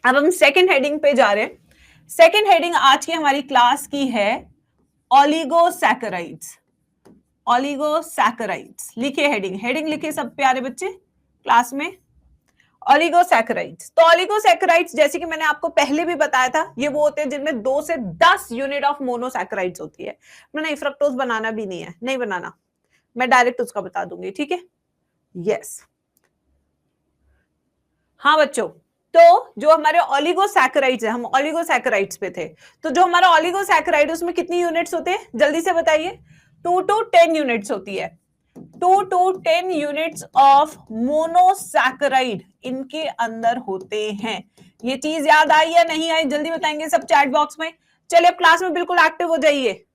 अब हम second heading पे जा रहे हैं। सेकेंड हेडिंग आज की हमारी क्लास की है ओलिगोसैकेराइड्स। ओलिगोसैकेराइड्स लिखिए, हेडिंग हेडिंग लिखिए सब प्यारे बच्चे क्लास में। ओलिगोसैकेराइड्स, तो ओलिगोसैकेराइड्स जैसे कि मैंने आपको पहले भी बताया था, ये वो होते हैं जिनमें 2 से 10 यूनिट ऑफ मोनोसैकेराइड्स होती है। नहीं, फ्रक्टोज बनाना भी नहीं है, नहीं बनाना, मैं डायरेक्ट उसका बता दूंगी, ठीक है। यस, हाँ बच्चों, तो जो हमारे ओलिगोसैकेराइड्स है, हम ओलिगोसैकेराइड्स पे थे, तो जो हमारा ओलिगोसैकेराइड उसमें कितनी यूनिट्स होते हैं जल्दी से बताइए। 2 to 10 यूनिट्स होती है। 2 to 10 यूनिट्स ऑफ मोनोसैकेराइड इनके अंदर होते हैं। ये चीज याद आई या नहीं आई, जल्दी बताएंगे सब चैट बॉक्स में। चलिए अब क्लास में बिल्कुल एक्टिव हो जाइए।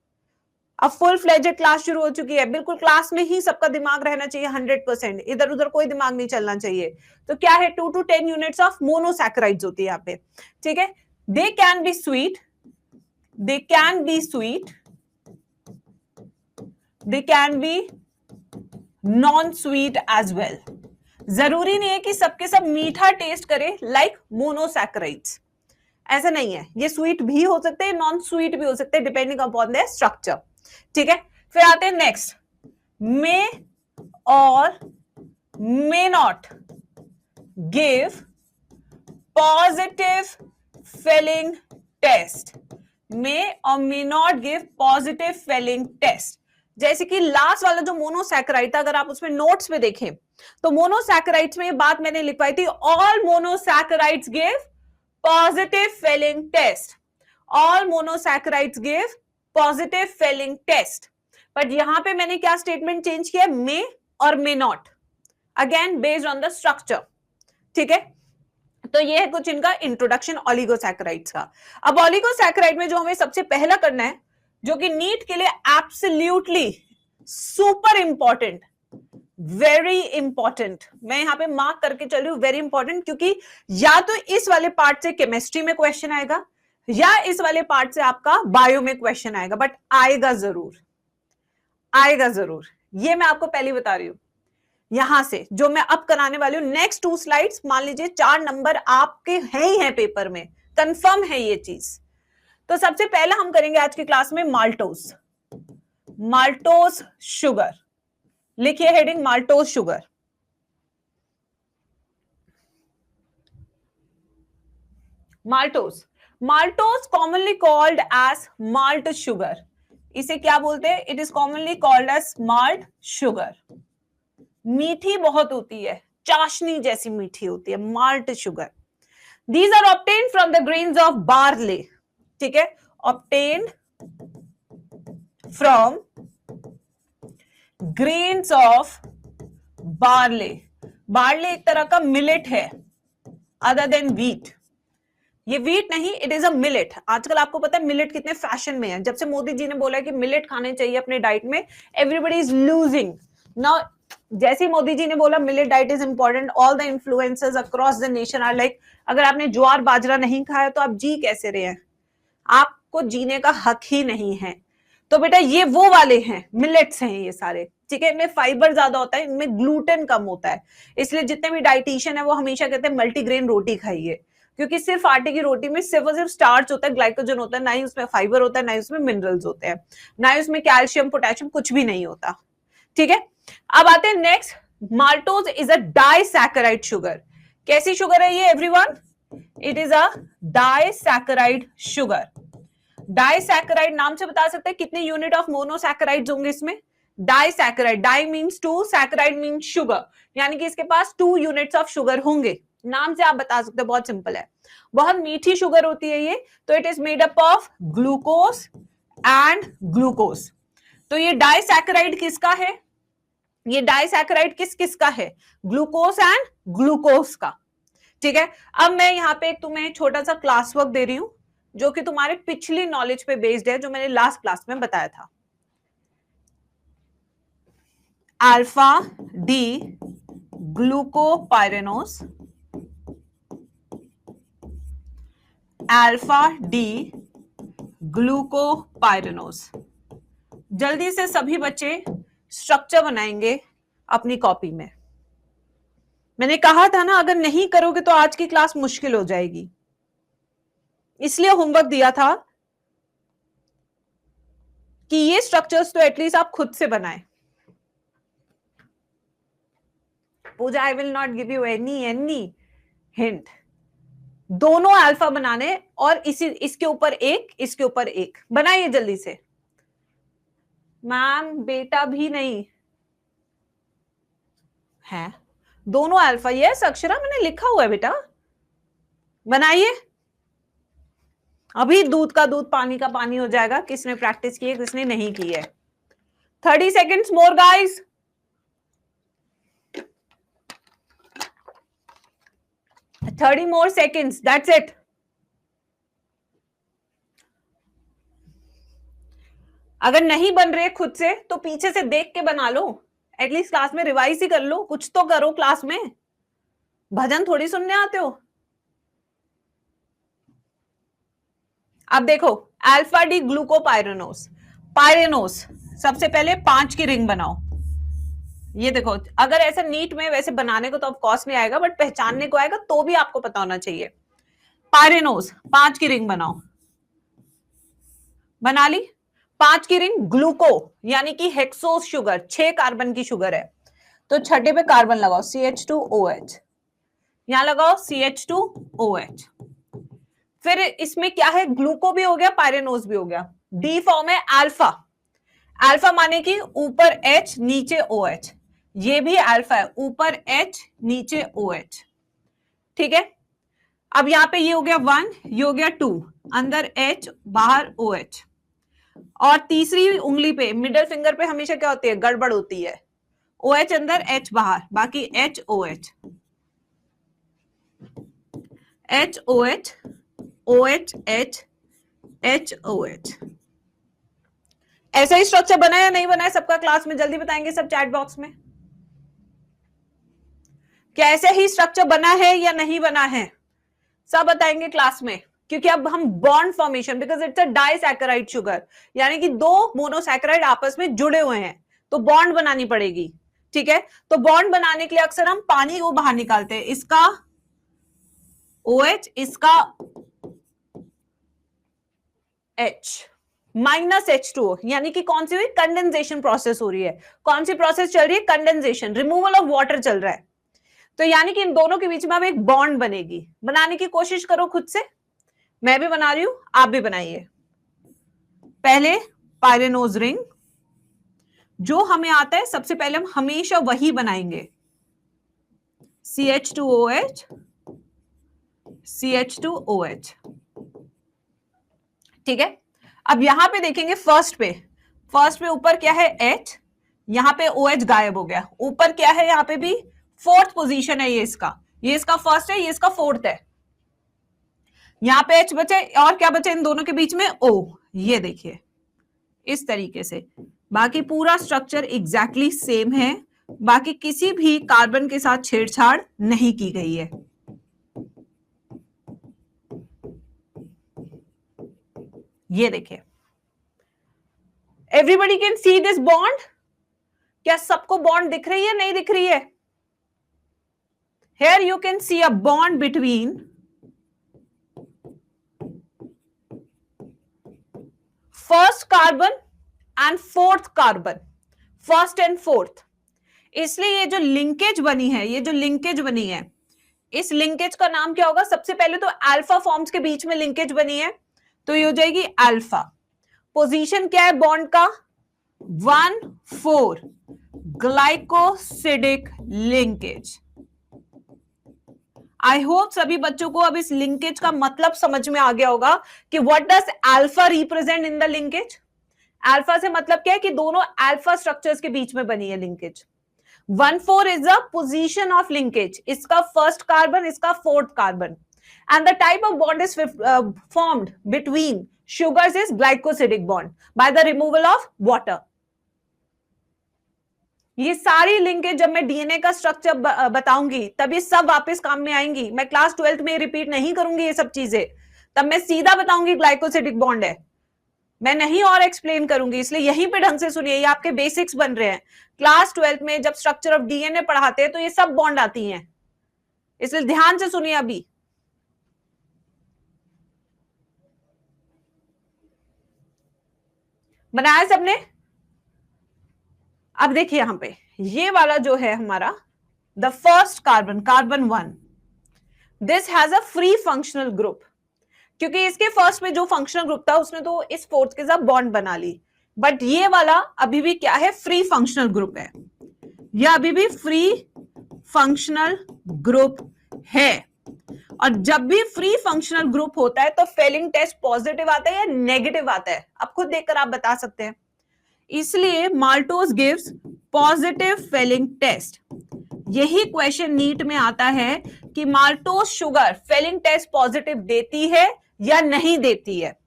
अब फुल फ्लेजेड क्लास शुरू हो चुकी है, बिल्कुल क्लास में ही सबका दिमाग रहना चाहिए 100%, इधर उधर कोई दिमाग नहीं चलना चाहिए। तो क्या है, 2 to 10 यूनिट्स ऑफ मोनोसैकेराइड्स होती है यहाँ पे, ठीक है। They can be sweet, they can be sweet, they can be non sweet as well. जरूरी नहीं है कि सबके सब मीठा टेस्ट करे लाइक मोनोसैकेराइड्स, ऐसा नहीं है। ये स्वीट भी हो सकते हैं, नॉन स्वीट भी हो सकते हैं, डिपेंडिंग अपॉन देयर स्ट्रक्चर, ठीक है। फिर आते हैं नेक्स्ट, मे और may not give positive Fehling test, may और may not give positive Fehling test. जैसे कि लास्ट वाला जो मोनोसैकेराइड था, अगर आप उसमें नोट्स में देखें तो मोनोसैकेराइड्स में ये बात मैंने लिखवाई थी, all monosaccharides give positive Fehling test, all monosaccharides give positive Fehling test. But यहां पे मैंने क्या स्टेटमेंट चेंज किया, मे और may not, again based on the structure, ठीक है। तो ये है कुछ इनका इंट्रोडक्शन ओलिगोसैकेराइड्स का। अब ओलिगोसैकेराइड में जो हमें सबसे पहला करना है, जो कि नीट के लिए absolutely super important, very important, मैं यहां पे मार्क करके चल रही हूं वेरी इंपॉर्टेंट, क्योंकि या तो इस वाले पार्ट से केमिस्ट्री में क्वेश्चन आएगा या इस वाले पार्ट से आपका बायो में क्वेश्चन आएगा, बट आएगा जरूर, आएगा जरूर, ये मैं आपको पहले बता रही हूं। यहां से जो मैं अब कराने वाली हूं नेक्स्ट 2 स्लाइड्स, मान लीजिए 4 नंबर आपके हैं ही हैं पेपर में, कंफर्म है ये चीज। तो सबसे पहले हम करेंगे आज की क्लास में माल्टोज, माल्टोज शुगर, लिखिए heading maltose sugar. Maltose, maltose commonly called as malt sugar, इसे क्या बोलते हैं, it is commonly called as malt sugar. मीठी बहुत होती है, चाशनी जैसी मीठी होती है, malt sugar. These are obtained from the grains of barley, ठीक है, obtained from grains of barley. Barley एक तरह का मिलेट है अदर देन व्हीट, ये व्हीट नहीं, इट इज अ मिलेट। आजकल आपको पता है मिलेट कितने फैशन में है, जब से मोदी जी ने बोला कि मिलेट खाने चाहिए अपने डाइट में, एवरीबॉडी इज लूजिंग नाउ। जैसे ही मोदी जी ने बोला millet diet is important, all the influencers across the nation are like, अगर आपने ज्वार बाजरा नहीं खाया तो आप जी कैसे रहे हैं, आपको जीने का हक ही नहीं है। तो बेटा ये वो वाले हैं, मिलेट्स हैं ये सारे, ठीक है। इनमें फाइबर ज्यादा होता है, इनमें ग्लूटेन कम होता है, इसलिए जितने भी डाइटिशियन है वो हमेशा कहते हैं मल्टीग्रेन रोटी खाइए, क्योंकि सिर्फ आटे की रोटी में सिर्फ और सिर्फ स्टार्च होता है, ग्लाइकोजन होता है, ना ही उसमें फाइबर होता है, ना ही उसमें मिनरल्स होते हैं, ना ही उसमें कैल्शियम पोटेशियम कुछ भी नहीं होता, ठीक है। अब आते हैं next, maltose is a disaccharide sugar. कैसी शुगर है ये everyone, it is a disaccharide sugar. Disaccharide नाम से बता सकते हैं कितने यूनिट ऑफ मोनोसैकेराइड्स होंगे इसमें, disaccharide, di means 2, saccharide means sugar, यानी कि इसके पास 2 यूनिट्स ऑफ शुगर होंगे, नाम से आप बता सकते हैं, बहुत सिंपल है। बहुत मीठी शुगर होती है ये, तो it is made up of glucose and glucose. तो ये डाइसैकेराइड किसका है, ये डाइसैकेराइड किस किस का है, ग्लूकोज एंड ग्लूकोज का, ठीक है। अब मैं यहाँ पे तुम्हें छोटा सा क्लास वर्क दे रही हूं, जो कि तुम्हारे पिछली नॉलेज पे बेस्ड है, जो मैंने लास्ट क्लास में बताया था। Alpha D glucopyranose, alpha D glucopyranose. जल्दी से सभी बच्चे स्ट्रक्चर बनाएंगे अपनी कॉपी में। मैंने कहा था ना, अगर नहीं करोगे तो आज की क्लास मुश्किल हो जाएगी, इसलिए होमवर्क दिया था कि ये स्ट्रक्चर्स तो एटलीस्ट आप खुद से बनाएं। Puja, I will not give you any hint. दोनों अल्फा बनाने और इसके ऊपर एक, इसके ऊपर एक। बनाइए जल्दी से। मैम बेटा भी नहीं है, दोनों अल्फा। यस अक्षरा, मैंने लिखा हुआ है बेटा, बनाइए। अभी दूध का दूध पानी का पानी हो जाएगा। किसने प्रैक्टिस की है, किसने नहीं की है। 30 seconds more guys. 30 more seconds, that's it. अगर नहीं बन रहे खुद से तो पीछे से देख के बना लो, एटलीस्ट क्लास में रिवाइज ही कर लो, कुछ तो करो क्लास में, भजन थोड़ी सुनने आते हो। अब देखो, अल्फा डी ग्लूकोपाइरेनोस, पाइरेनोस, सबसे पहले 5 की रिंग बनाओ। ये देखो, अगर ऐसा नीट में वैसे बनाने को तो ऑफ कोर्स नहीं आएगा, बट पहचानने को आएगा, तो भी आपको पता होना चाहिए। पाइरेनोस 5 की रिंग बनाओ। बना ली 5 की रिंग। ग्लूको यानी कि हेक्सोस शुगर, 6 कार्बन की शुगर है, तो छठे पे कार्बन लगाओ, CH2OH। यहां लगाओ CH2OH। फिर इसमें क्या है, ग्लूको भी हो गया, पायरेनोस भी हो गया। डी फॉर्म है अल्फा। अल्फा माने कि ऊपर H नीचे OH, ये भी अल्फा है, ऊपर H नीचे OH। ठीक है, अब यहां पे ये हो गया 1, ये हो गया 2, अंदर H बाहर OH। और तीसरी उंगली पे, मिडिल फिंगर पे हमेशा क्या होती है, गड़बड़ होती है। OH अंदर H बाहर, बाकी HOH, HOH, OH, HOH। ऐसा ही स्ट्रक्चर बना या नहीं बना है सबका क्लास में, जल्दी बताएंगे सब चैट बॉक्स में। क्या ऐसे ही स्ट्रक्चर बना है या नहीं बना है, सब बताएंगे क्लास में। क्योंकि अब हम bond formation, because it's a disaccharide sugar, यानी कि 2 मोनोसैकेराइड आपस में जुड़े हुए हैं, तो बॉन्ड बनानी पड़ेगी। ठीक है, तो बॉन्ड बनाने के लिए अक्सर हम पानी को बाहर निकालते हैं, इसका OH, इसका H, -H2O, यानी कि कौन सी हुई, कंडेंसेशन प्रोसेस हो रही है। कौन सी प्रोसेस चल रही है, कंडेंसेशन, रिमूवल ऑफ वाटर चल रहा है। तो यानी कि इन दोनों के बीच में अब एक बॉन्ड बनेगी। बनाने की कोशिश करो खुद से, मैं भी बना रही हूं, आप भी बनाइए। पहले पायरेनोज रिंग, जो हमें आता है सबसे पहले हम हमेशा वही बनाएंगे, CH2OH, CH2OH। ठीक है, अब यहां पे देखेंगे फर्स्ट पे ऊपर क्या है, H, यहां पे OH गायब हो गया। ऊपर क्या है, यहां पे भी 4th पोजीशन है, ये इसका फर्स्ट है, ये इसका 4th है। यहां पे H बचे, और क्या बचे इन दोनों के बीच में, O। ये देखिए इस तरीके से, बाकी पूरा स्ट्रक्चर एग्जैक्टली सेम है, बाकी किसी भी कार्बन के साथ छेड़छाड़ नहीं की गई है। ये देखिए, everybody can see this bond. क्या सबको बॉन्ड दिख रही है, नहीं दिख रही है? Here you can see a bond between first carbon and 4th carbon, first and 4th। इसलिए ये जो लिंकेज बनी है, इस लिंकेज का नाम क्या होगा, सबसे पहले तो अल्फा फॉर्म्स के बीच में लिंकेज बनी है, तो ये हो जाएगी अल्फा। पोजीशन क्या है बॉन्ड का, 1,4 ग्लाइकोसिडिक लिंकेज। आई होप सभी बच्चों को अब इस लिंकेज का मतलब समझ में आ गया होगा कि what does alpha represent in the linkage. Alpha से मतलब क्या है कि दोनों अल्फा स्ट्रक्चर्स के बीच में बनी है linkage. 1,4 is the position of linkage, इसका फर्स्ट कार्बन, इसका 4th carbon, and the type of bond is formed between sugars is glycosidic bond by the removal of water। ये सारी लिंकेज जब मैं डीएनए का स्ट्रक्चर बताऊंगी तब ये सब वापस काम में आएंगी। मैं क्लास 12th में रिपीट नहीं करूंगी ये सब चीजें, तब मैं सीधा बताऊंगी ग्लाइकोसिडिक बॉन्ड है, मैं नहीं और एक्सप्लेन करूंगी। इसलिए यहीं पे ढंग से सुनिए, ये आपके बेसिक्स बन रहे हैं। क्लास 12th में जब स्ट्रक्चर ऑफ डीएनए पढ़ाते हैं तो ये सब बॉन्ड आती हैं, इसलिए ध्यान से सुनिए। अभी बनाया सबने? अब देखिए यहां पे ये वाला जो है हमारा the first carbon, carbon 1, this has a free functional group, क्योंकि इसके फर्स्ट में जो फंक्शनल ग्रुप था उसने तो इस फोर्थ के साथ बॉन्ड बना ली, बट ये वाला अभी भी क्या है, फ्री फंक्शनल ग्रुप है, यह अभी भी फ्री फंक्शनल ग्रुप है। और जब भी फ्री फंक्शनल ग्रुप होता है तो फेलिंग टेस्ट पॉजिटिव आता है या नेगेटिव आता है, अब खुद देखकर आप बता सकते हैं। इसलिए maltose gives positive Fehling test. यही क्वेश्चन नीट में आता है कि maltose sugar Fehling test positive देती है या नहीं देती है।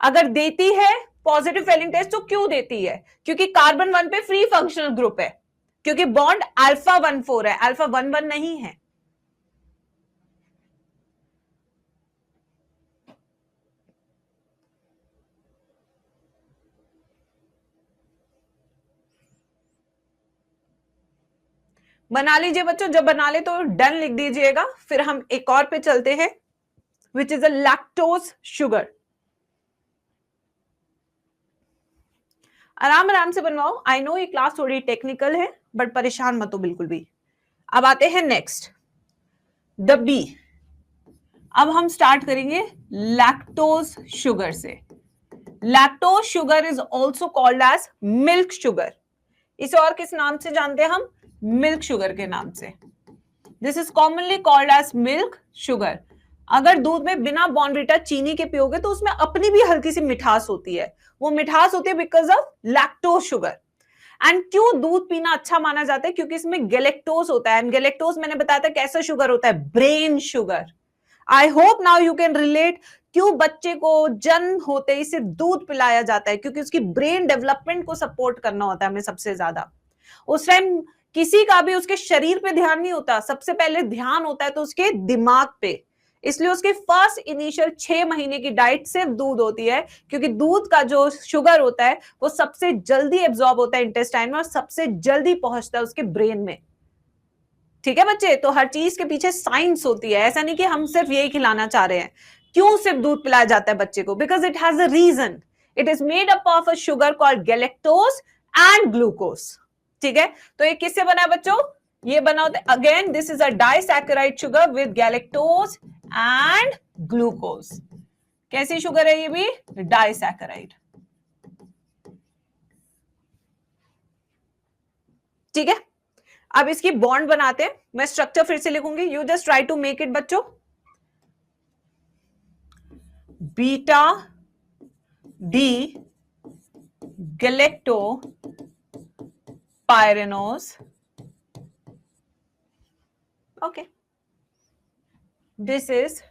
अगर देती है पॉजिटिव फेलिंग टेस्ट तो क्यों देती है? क्योंकि कार्बन 1 पे फ्री फंक्शनल ग्रुप है, क्योंकि बॉन्ड अल्फा 1,4 है, अल्फा 1,1 नहीं है। बना लीजिए बच्चों, जब बना ले तो डन लिख दीजिएगा। फिर हम एक और पे चलते हैं, which is a lactose sugar. आराम आराम से बनवाओ, आई नो ये क्लास थोड़ी टेक्निकल है, बट परेशान मत हो बिल्कुल भी। अब आते हैं नेक्स्ट, द बी। अब हम स्टार्ट करेंगे लैक्टोज शुगर से। Lactose sugar is also called as milk sugar. इसे और किस नाम से जानते हैं हम? मिल्क शुगर के नाम से। This is commonly called as milk sugar. अगर दूध में बिना बॉर्नविटा चीनी के पियोगे तो उसमें अपनी भी हल्की सी मिठास होती है, वो मिठास होती है because of lactose sugar. And क्यों दूध पीना अच्छा माना जाता है? क्योंकि इसमें गैलेक्टोज होता है, एंड गैलेक्टोज मैंने बताया था कैसा शुगर होता है, brain sugar. I hope now you can relate क्यों बच्चे को जन्म होते ही सिर्फ दूध पिलाया जाता है, क्योंकि उसकी ब्रेन डेवलपमेंट को सपोर्ट करना होता है हमें सबसे ज्यादा। उस टाइम किसी का भी उसके शरीर पे ध्यान नहीं होता, सबसे पहले ध्यान होता है तो उसके दिमाग पे। इसलिए उसके फर्स्ट इनिशियल 6 महीने की डाइट सिर्फ दूध होती है, क्योंकि दूध का जो शुगर होता है वो सबसे जल्दी एब्जॉर्ब होता है इंटेस्टाइन में और सबसे जल्दी पहुंचता है उसके ब्रेन में। ठीक है बच्चे, तो हर चीज के पीछे साइंस होती है, ऐसा नहीं कि हम सिर्फ यही खिलाना चाह रहे हैं। क्यों सिर्फ दूध पिलाया जाता है बच्चे को? Because it has a reason. It is made up of a sugar called galactose and glucose. ठीक है, तो ये किससे बना है बच्चों? ये बना होता है, again this is a disaccharide sugar with galactose and glucose. कैसी शुगर है ये भी? डाइसैकेराइड। ठीक है, अब इसकी बॉन्ड बनाते हैं। मैं स्ट्रक्चर फिर से लिखूंगी, you just try to make it बच्चों। Beta D galactopyranose. Okay, this is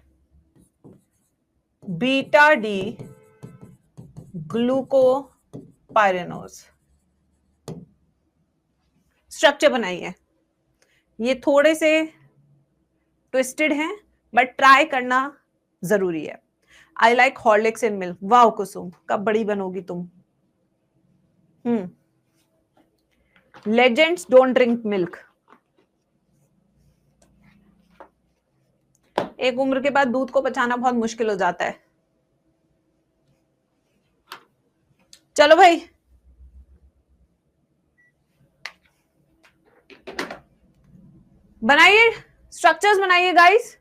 beta D glucopyranose. Structure बनाइए। ये थोड़े से ट्विस्टेड हैं, बट ट्राई करना जरूरी है। I like Horlicks in milk. Wow Kusum, कब बड़ी बनोगी तुम? Legends don't drink milk. एक उम्र के बाद दूध को पचाना बहुत मुश्किल हो जाता है। चलो भाई, बनाइए स्ट्रक्चर्स, बनाइए गाइस।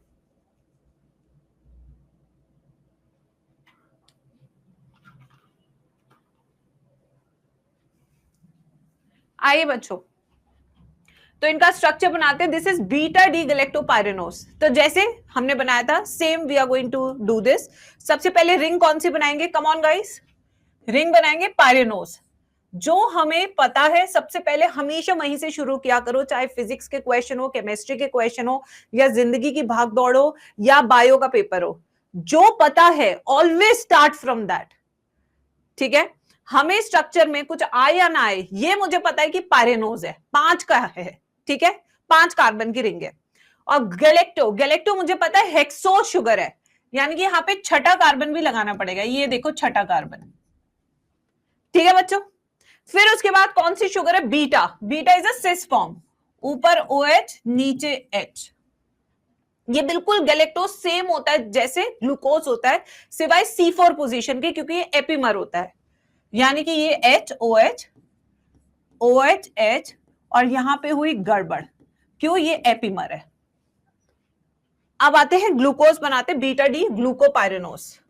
आइए बच्चों, तो इनका स्ट्रक्चर बनाते हैं। This is beta D galactopyranose. तो जैसे हमने बनाया था same we are going to do this. सबसे पहले रिंग कौन सी बनाएंगे? कम ऑन गाइस, रिंग बनाएंगे पायरेनोज। जो हमें पता है सबसे पहले हमेशा वहीं से शुरू किया करो, चाहे फिजिक्स के क्वेश्चन हो, केमिस्ट्री के क्वेश्चन हो, या जिंदगी की भाग दौड़ हो, या बायो का पेपर हो। जो पता है ऑलवेज स्टार्ट फ्रॉम दैट। ठीक है, हमें स्ट्रक्चर में कुछ आए या ना आए, ये मुझे पता है कि पायरेनोज है, 5 का है। ठीक है, 5 कार्बन की रिंग है। और गैलेक्टो, गैलेक्टो मुझे पता है हेक्सोज शुगर है, यानी कि यहां पे छठा कार्बन भी लगाना पड़ेगा। ये देखो छठा कार्बन। ठीक है बच्चों, फिर उसके बाद कौन सी शुगर है? Beta. Beta is a cis form, ऊपर OH नीचे H। ये बिल्कुल गैलेक्टोज सेम होता है जैसे ग्लूकोज होता है, सिवाय C4 पोजीशन के, क्योंकि ये एपिमर होता है। यानी कि ये H OH OH H और यहां पे हुई गड़बड़, क्यों? ये एपिमर है। अब आते हैं ग्लूकोज बनाते, बीटा डी ग्लूकोपाइरेनोस।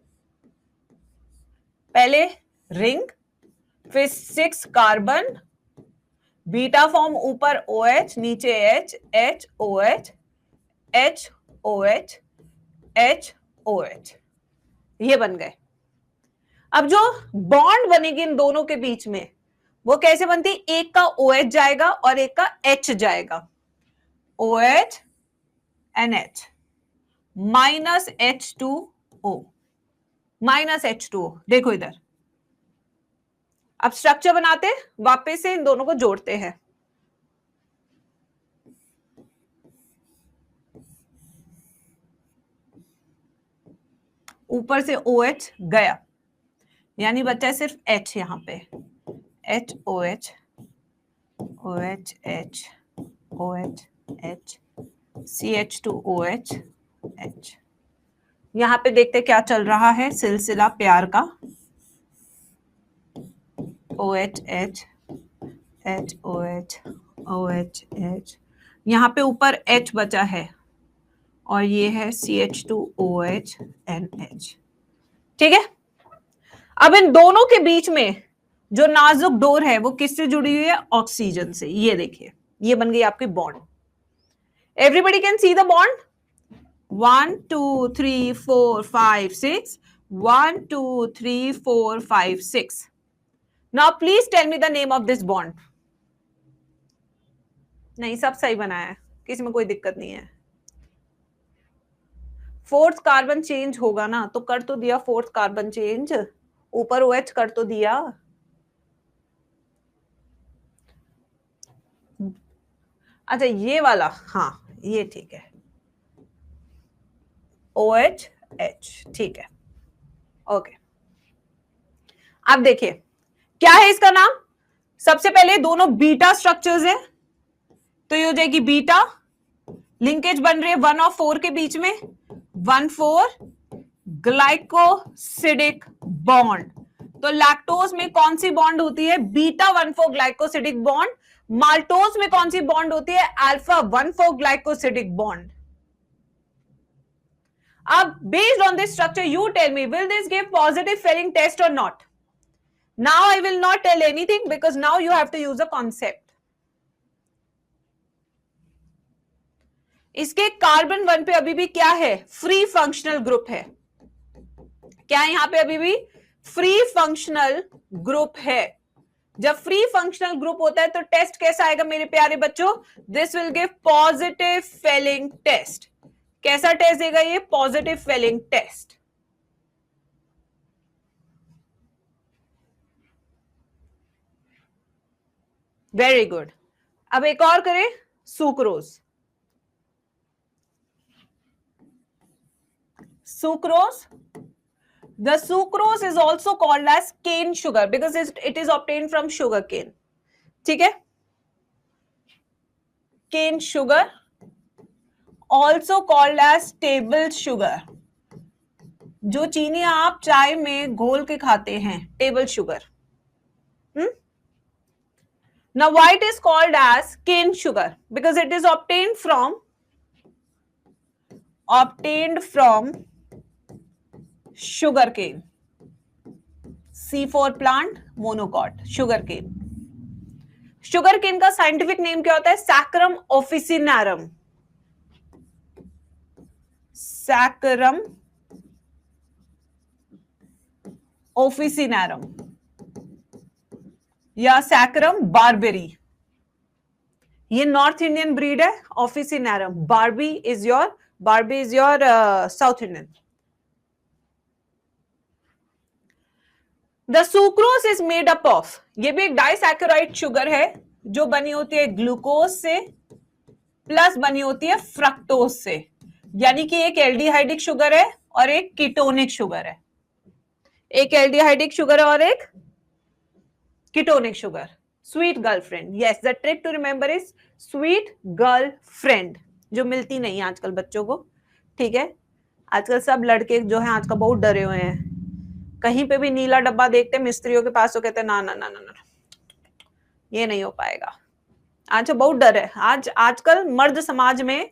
पहले रिंग, फिर 6 कार्बन, बीटा फॉर्म ऊपर OH नीचे H, H OH H OH H OH, ये बन गए। अब जो बॉन्ड बनेगी इन दोनों के बीच में वो कैसे बनती? एक का OH जाएगा और एक का H जाएगा, OH NH minus H2O, minus H2O। देखो इधर, अब स्ट्रक्चर बनाते, वापस से इन दोनों को जोड़ते हैं। ऊपर से OH गया, यानी बचा है सिर्फ H यहां पे, H OH OH H OH H CH2OH H। यहां पे देखते क्या चल रहा है, सिलसिला प्यार का, OH H H OH OH H, यहां पे ऊपर H बचा है और ये है CH2OH NH। ठीक है, अब इन दोनों के बीच में जो नाजुक डोर है वो किससे जुड़ी हुई है? ऑक्सीजन से। ये देखिए, ये बन गई आपकी bond. Everybody can see the bond, 1 2 3 4 5 6, 1 2 3 4 5 6। Now please tell me the name of this bond. नहीं, सब सही बनाया है, किसी में कोई दिक्कत नहीं है। फोर्थ कार्बन चेंज होगा ना, तो कर तो दिया फोर्थ कार्बन चेंज, ऊपर OH कर तो दिया। अच्छा ये वाला, हाँ ये ठीक है, OH H, ठीक है, ओके। अब देखिए क्या है इसका नाम। सबसे पहले दोनों बीटा स्ट्रक्चर्स है, तो ये हो जाएगी बीटा, लिंकेज बन रही है 1 और 4 के बीच में, 1,4 ग्लाइकोसिडिक बॉन्ड। तो लैक्टोज में कौन सी बॉन्ड होती है? Beta 1,4 glycosidic bond. माल्टोज में कौन सी बॉन्ड होती है? Alpha 1,4 glycosidic bond. अब based on this structure you tell me, will this give positive Fehling test और not? Now I will not tell anything because now you have to use a concept. इसके carbon 1 पे अभी भी क्या है? Free functional group है। क्या यहां पे अभी भी फ्री फंक्शनल ग्रुप है? जब फ्री फंक्शनल ग्रुप होता है तो टेस्ट कैसा आएगा मेरे प्यारे बच्चों? This will give positive Fehling test. कैसा टेस्ट देगा ये? Positive Fehling test. Very good. अब एक और करें, sucrose. sucrose, the sucrose is also called as cane sugar because it is obtained from sugar cane। ठीक है, cane sugar also called as table sugar, जो चीनी आप चाय में घोल के खाते हैं, table sugar. Now why it is called as cane sugar? Because it is obtained from sugar cane, C4 plant monocot, sugar cane। Sugar cane का साइंटिफिक नेम क्या होता है? सैकरम ऑफिसिनारम, सैकरम ऑफिसिनारम या सैकरम बारबेरी। ये north Indian breed है, officinarum. Barberi is your south Indian. The sucrose is made up of, ये भी एक डाइसैकेराइड शुगर है जो बनी होती है ग्लूकोज से प्लस बनी होती है फ्रक्टोज से, यानी कि एक एल्डिहाइडिक शुगर है और एक कीटोनिक शुगर है। एक एल्डिहाइडिक शुगर है और एक ketonic sugar. Sweet girlfriend, yes, the trick to remember is sweet girlfriend, जो मिलती नहीं है आजकल बच्चों को। ठीक है, आजकल सब लड़के जो है आजकल बहुत डरे हुए हैं, कहीं पे भी नीला डब्बा देखते मिस्त्रियों के पास तो कहते ना ना ना ना ना, ये नहीं हो पाएगा। आज बहुत डर है, आजकल मर्द समाज में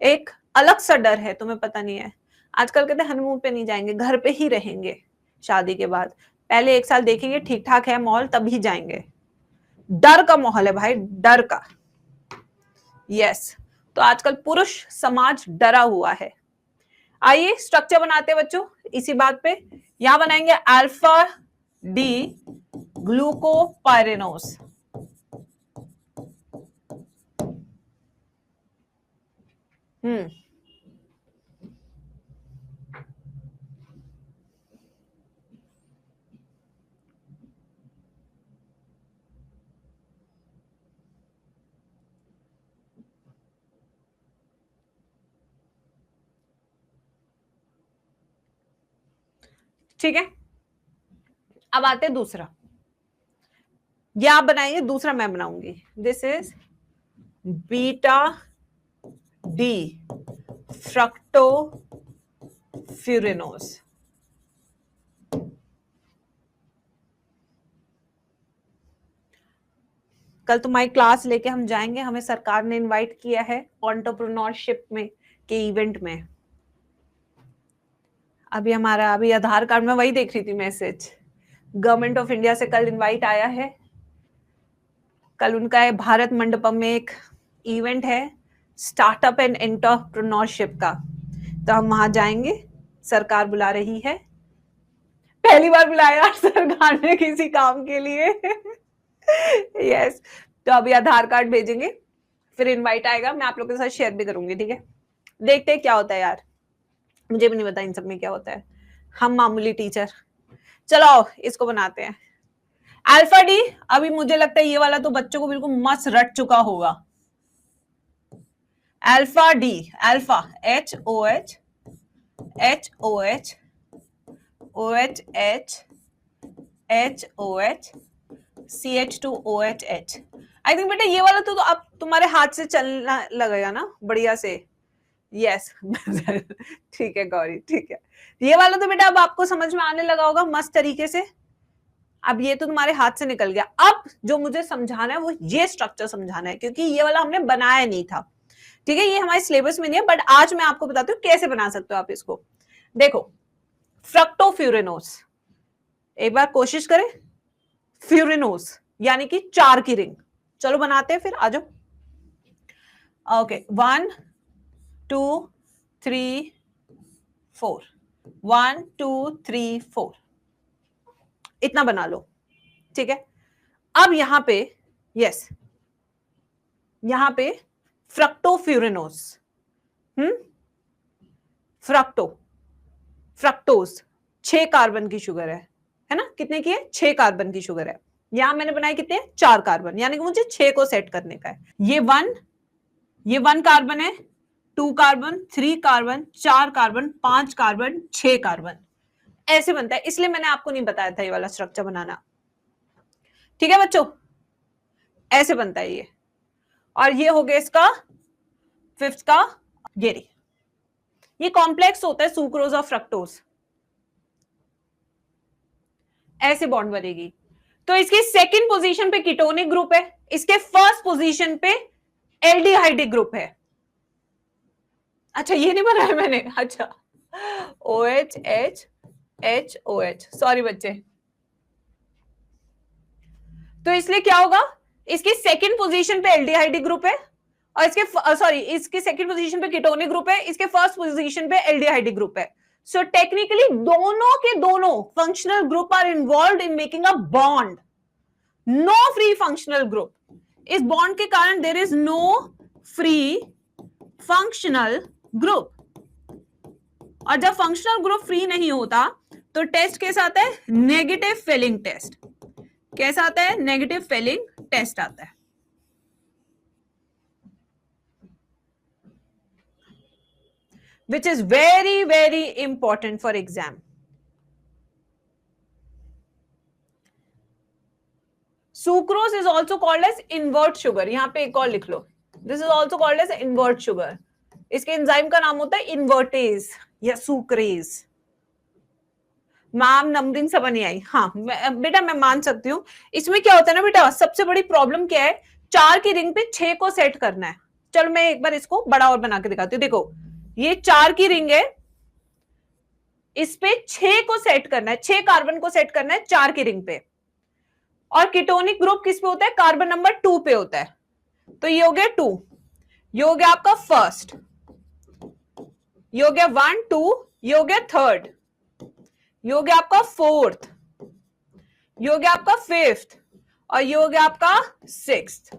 एक अलग सा डर है, तुम्हें पता नहीं है। आजकल कहते हनीमून पे नहीं जाएंगे, घर पे ही रहेंगे शादी के बाद, पहले 1 साल देखेंगे ठीक ठाक है माहौल तभी जाएंगे। डर का माहौल है भाई, डर का। यस, तो आजकल पुरुष समाज डरा हुआ है। आइए स्ट्रक्चर बनाते हैं बच्चों इसी बात पे। यहां बनाएंगे अल्फा डी ग्लूकोपाइरेनोस। ठीक है, अब आते हैं दूसरा। ये आप बनाएंगे, दूसरा मैं बनाऊंगी। This is beta D fructofuranose. कल तुम्हारी क्लास लेके हम जाएंगे, हमें सरकार ने इनवाइट किया है एंटरप्रेन्योरशिप में के इवेंट में। अभी आधार कार्ड में वही देख रही थी मैसेज, गवर्नमेंट ऑफ इंडिया से कल इनवाइट आया है। कल उनका है भारत मंडपम में एक इवेंट है स्टार्टअप एंड एंटरप्रेन्योरशिप का, तो हम वहां जाएंगे, सरकार बुला रही है। पहली बार बुलाया सरकार ने किसी काम के लिए। यस, तो अभी आधार कार्ड भेजेंगे, फिर इनवाइट आएगा, मैं आप लोगों के साथ शेयर भी करूंगी। ठीक है, देखते हैं क्या होता है यार, मुझे भी नहीं पता इन सब में क्या होता है, हम मामूली टीचर। चलो इसको बनाते हैं अल्फा डी। अभी मुझे लगता है ये वाला तो बच्चों को बिल्कुल मस्त रट चुका होगा। Alpha D, alpha HOH HOH OHH HOH CH2OHH। I think बेटा ये वाला तो अब तुम्हारे हाथ से चलना लगेगा ना बढ़िया से। यस ठीक है गौरी, ठीक है, ये वाला तो बेटा अब आपको समझ में आने लगा होगा मस्त तरीके से। अब ये तो तुम्हारे हाथ से निकल गया। अब जो मुझे समझाना है वो ये स्ट्रक्चर समझाना है, क्योंकि ये वाला हमने बनाया नहीं था। ठीक है, ये हमारे सिलेबस में नहीं है, बट आज मैं आपको बताती हूँ कैसे बना सकते हो आप इसको। देखो फ्रक्टोफ्यूरिनोस, एक बार कोशिश करें, फ्यूरिनोस यानी कि 4 की रिंग। चलो बनाते हैं फिर, आ जाओ। ओके 1 2 3 4, 1 2 3 4, इतना बना लो। ठीक है, अब यहां पे यस, यहां पे फ्रक्टोफ्यूरिनोस, फ्रक्टोज 6 कार्बन की शुगर है ना, कितने की है, 6 कार्बन की शुगर है। यहां मैंने बनाए कितने, 4 कार्बन, यानी कि मुझे 6 को सेट करने का है। ये 1 कार्बन है, 2 carbon, 3 carbon, 4 carbon, 5 carbon, 6 carbon, ऐसे बनता है। इसलिए मैंने आपको नहीं बताया था ये वाला स्ट्रक्चर बनाना। ठीक है बच्चों, ऐसे बनता है ये। और ये हो गया इसका 5th का गेरी। ये कॉम्प्लेक्स होता है सुक्रोज और फ्रक्टोज, ऐसे बॉन्ड बनेगी। तो इसकी सेकंड पोजीशन पे कीटोनिक ग्रुप है, इसके फर्स्ट पोजीशन पे एल्डिहाइडिक ग्रुप है। अच्छा ये नहीं बनाया मैंने, अच्छा OH HOH, सॉरी बच्चे। तो इसलिए क्या होगा, इसकी सेकंड पोजीशन पे एल्डिहाइडिक ग्रुप है, और इसकी सेकंड पोजीशन पे कीटोनिक ग्रुप है, इसके फर्स्ट पोजीशन पे एल्डिहाइडिक ग्रुप है। सो टेक्निकली दोनों के दोनों functional group are involved in making a bond, no free functional group. इस बॉन्ड के कारण there is no free functional group. और जब फंक्शनल ग्रुप फ्री नहीं होता तो टेस्ट कैसा आता है, नेगेटिव फेलिंग टेस्ट। कैसा आता है, नेगेटिव फेलिंग टेस्ट आता है। which is very very important for exam. Sucrose is also called as invert sugar, यहां पे एक और लिख लो, this is also called as invert sugar. इसके एंजाइम का नाम होता है इन्वर्टेज या सुक्रेज। मैम नंबरिंग समझ नहीं आई। हाँ बेटा मैं मान सकती हूँ। इसमें क्या होता है ना बेटा, सबसे बड़ी प्रॉब्लम क्या है, 4 की रिंग पे 6 को सेट करना है। चलो मैं एक बार इसको बड़ा और बना के दिखाती हूँ। देखो ये 4 की रिंग है, इस पे 6 को सेट करना है, 6 कार्बन को सेट करना है 4 की रिंग पे। और कीटोनिक ग्रुप किस पे होता है, कार्बन नंबर 2 पे होता है। तो ये हो गया 2, ये हो गया आपका फर्स्ट, ये हो गया 1 2, ये हो गया थर्ड, ये हो गया आपका फोर्थ, ये हो गया आपका फिफ्थ, और ये हो गया आपका सिक्स्थ।